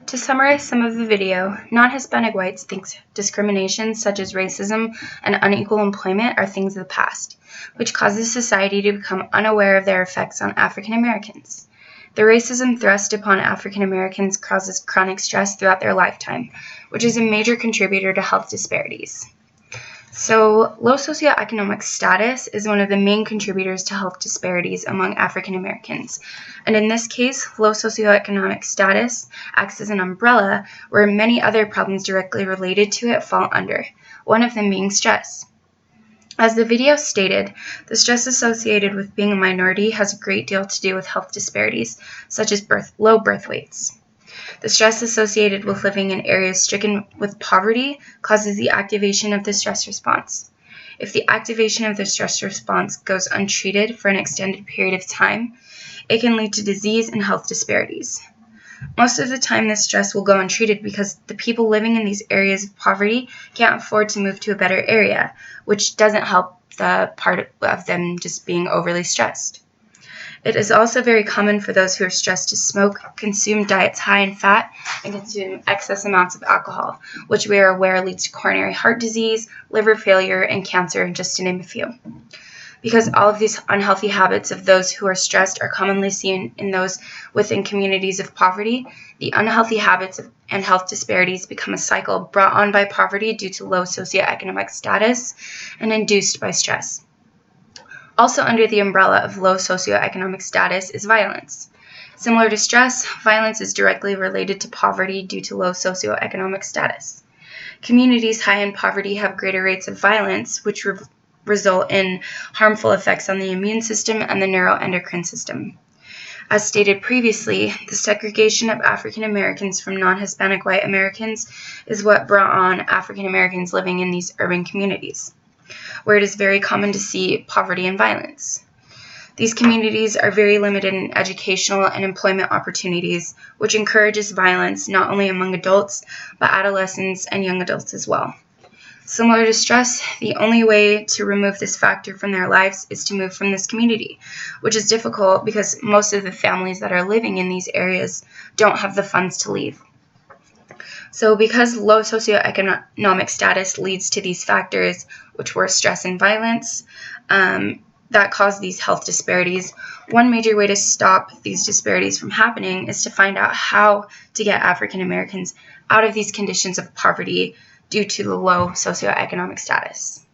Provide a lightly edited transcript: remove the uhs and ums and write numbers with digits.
To summarize some of the video, non-Hispanic whites think discrimination such as racism and unequal employment are things of the past, which causes society to become unaware of their effects on African Americans. The racism thrust upon African Americans causes chronic stress throughout their lifetime, which is a major contributor to health disparities. So, low socioeconomic status is one of the main contributors to health disparities among African Americans. And in this case, low socioeconomic status acts as an umbrella where many other problems directly related to it fall under, one of them being stress. As the video stated, the stress associated with being a minority has a great deal to do with health disparities, such as low birth weights. The stress associated with living in areas stricken with poverty causes the activation of the stress response. If the activation of the stress response goes untreated for an extended period of time, it can lead to disease and health disparities. Most of the time, this stress will go untreated because the people living in these areas of poverty can't afford to move to a better area, which doesn't help the part of them just being overly stressed. It is also very common for those who are stressed to smoke, consume diets high in fat, and consume excess amounts of alcohol, which we are aware leads to coronary heart disease, liver failure, and cancer, just to name a few. Because all of these unhealthy habits of those who are stressed are commonly seen in those within communities of poverty, the unhealthy habits and health disparities become a cycle brought on by poverty due to low socioeconomic status and induced by stress. Also under the umbrella of low socioeconomic status is violence. Similar to stress, violence is directly related to poverty due to low socioeconomic status. Communities high in poverty have greater rates of violence, which result in harmful effects on the immune system and the neuroendocrine system. As stated previously, the segregation of African Americans from non-Hispanic white Americans is what brought on African Americans living in these urban communities, where it is very common to see poverty and violence. These communities are very limited in educational and employment opportunities, which encourages violence not only among adults, but adolescents and young adults as well. Similar to stress, the only way to remove this factor from their lives is to move from this community, which is difficult because most of the families that are living in these areas don't have the funds to leave. So because low socioeconomic status leads to these factors, which were stress and violence, that cause these health disparities, one major way to stop these disparities from happening is to find out how to get African Americans out of these conditions of poverty due to the low socioeconomic status.